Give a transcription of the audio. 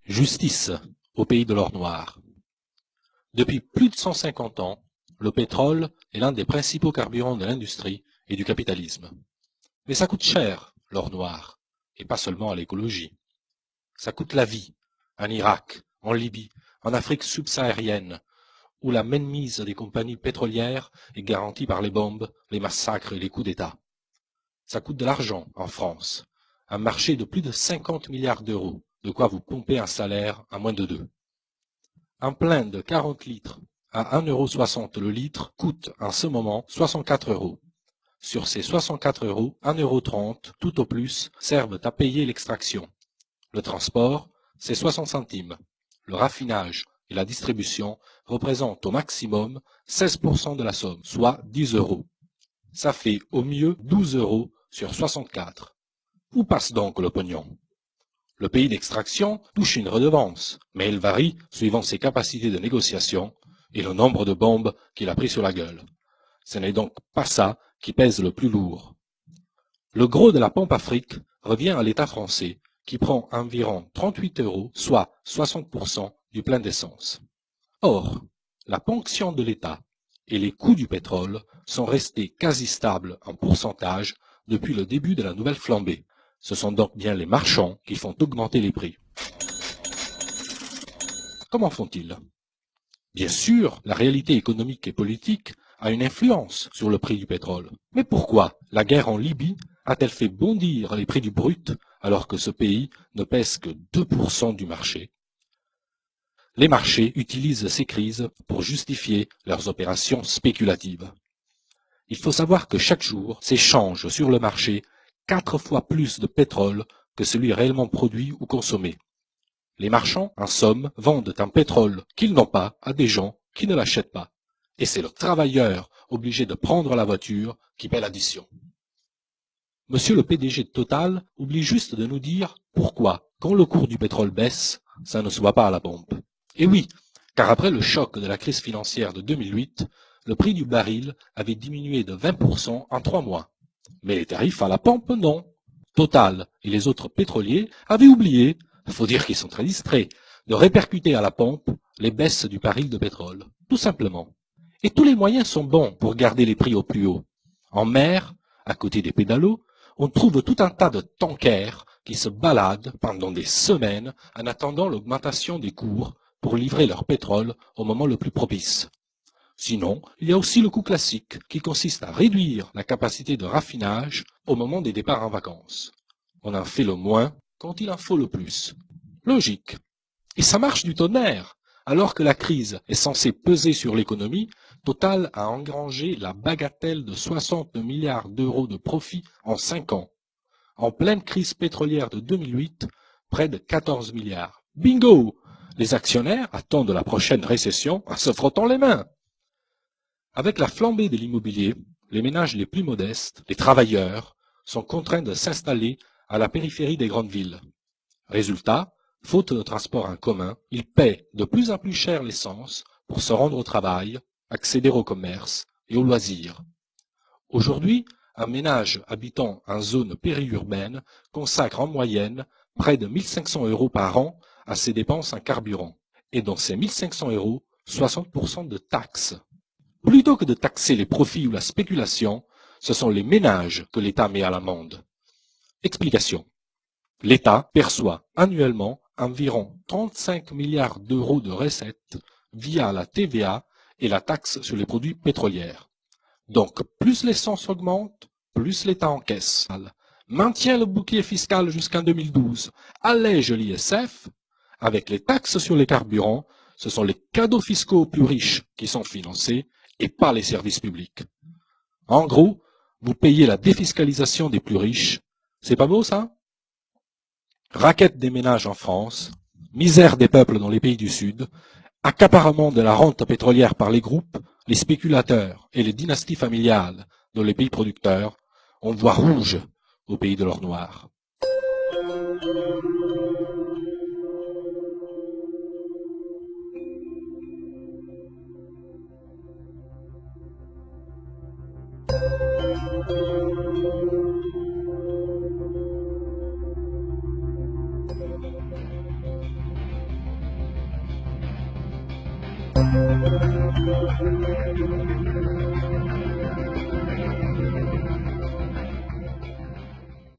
Justice au pays de l'or noir. Depuis plus de 150 ans, le pétrole est l'un des principaux carburants de l'industrie et du capitalisme. Mais ça coûte cher, l'or noir, et pas seulement à l'écologie. Ça coûte la vie, en Irak, en Libye, en Afrique subsaharienne, où la mainmise des compagnies pétrolières est garantie par les bombes, les massacres et les coups d'État. Ça coûte de l'argent en France, un marché de plus de 50 milliards d'euros, de quoi vous pomper un salaire à moins de 2. Un plein de 40 litres à 1,60 € le litre coûte en ce moment 64 €. Sur ces 64 €, 1,30 € tout au plus servent à payer l'extraction. Le transport, c'est 60 centimes. Le raffinage et la distribution représentent au maximum 16% de la somme, soit 10 €. Ça fait au mieux 12 € sur 64. Où passe donc le pognon? Le pays d'extraction touche une redevance, mais elle varie suivant ses capacités de négociation et le nombre de bombes qu'il a pris sur la gueule. Ce n'est donc pas ça qui pèse le plus lourd. Le gros de la pompe Afrique revient à l'État français, qui prend environ 38 €, soit 60% du plein d'essence. Or, la ponction de l'État et les coûts du pétrole sont restés quasi stables en pourcentage depuis le début de la nouvelle flambée. Ce sont donc bien les marchands qui font augmenter les prix. Comment font-ils? Bien sûr, la réalité économique et politique a une influence sur le prix du pétrole. Mais pourquoi la guerre en Libye a-t-elle fait bondir les prix du brut alors que ce pays ne pèse que 2% du marché? Les marchés utilisent ces crises pour justifier leurs opérations spéculatives. Il faut savoir que chaque jour s'échange sur le marché 4 fois plus de pétrole que celui réellement produit ou consommé. Les marchands, en somme, vendent un pétrole qu'ils n'ont pas à des gens qui ne l'achètent pas. Et c'est le travailleur obligé de prendre la voiture qui paie l'addition. Monsieur le PDG de Total oublie juste de nous dire pourquoi, quand le cours du pétrole baisse, ça ne se voit pas à la pompe. Et oui, car après le choc de la crise financière de 2008, le prix du baril avait diminué de 20% en 3 mois. Mais les tarifs à la pompe, non. Total et les autres pétroliers avaient oublié, il faut dire qu'ils sont très distraits, de répercuter à la pompe les baisses du baril de pétrole. Tout simplement. Et tous les moyens sont bons pour garder les prix au plus haut. En mer, à côté des pédalos, on trouve tout un tas de tankers qui se baladent pendant des semaines en attendant l'augmentation des cours pour livrer leur pétrole au moment le plus propice. Sinon, il y a aussi le coût classique, qui consiste à réduire la capacité de raffinage au moment des départs en vacances. On en fait le moins quand il en faut le plus. Logique. Et ça marche du tonnerre. Alors que la crise est censée peser sur l'économie, Total a engrangé la bagatelle de 60 milliards d'euros de profit en 5 ans. En pleine crise pétrolière de 2008, près de 14 milliards. Bingo! Les actionnaires attendent la prochaine récession en se frottant les mains. Avec la flambée de l'immobilier, les ménages les plus modestes, les travailleurs, sont contraints de s'installer à la périphérie des grandes villes. Résultat, faute de transport en commun, ils paient de plus en plus cher l'essence pour se rendre au travail, accéder au commerce et aux loisirs. Aujourd'hui, un ménage habitant en zone périurbaine consacre en moyenne près de 1 500 € par an à ses dépenses en carburant. Et dans ces 1 500 €, 60% de taxes. Plutôt que de taxer les profits ou la spéculation, ce sont les ménages que l'État met à l'amende. Explication. L'État perçoit annuellement environ 35 milliards d'euros de recettes via la TVA et la taxe sur les produits pétroliers. Donc, plus l'essence augmente, plus l'État encaisse. Maintient le bouclier fiscal jusqu'en 2012, allège l'ISF. Avec les taxes sur les carburants, ce sont les cadeaux fiscaux aux plus riches qui sont financés et pas les services publics. En gros, vous payez la défiscalisation des plus riches. C'est pas beau, ça? Raquette des ménages en France, misère des peuples dans les pays du Sud, accaparement de la rente pétrolière par les groupes, les spéculateurs et les dynasties familiales dans les pays producteurs, on voit rouge au pays de l'or noir.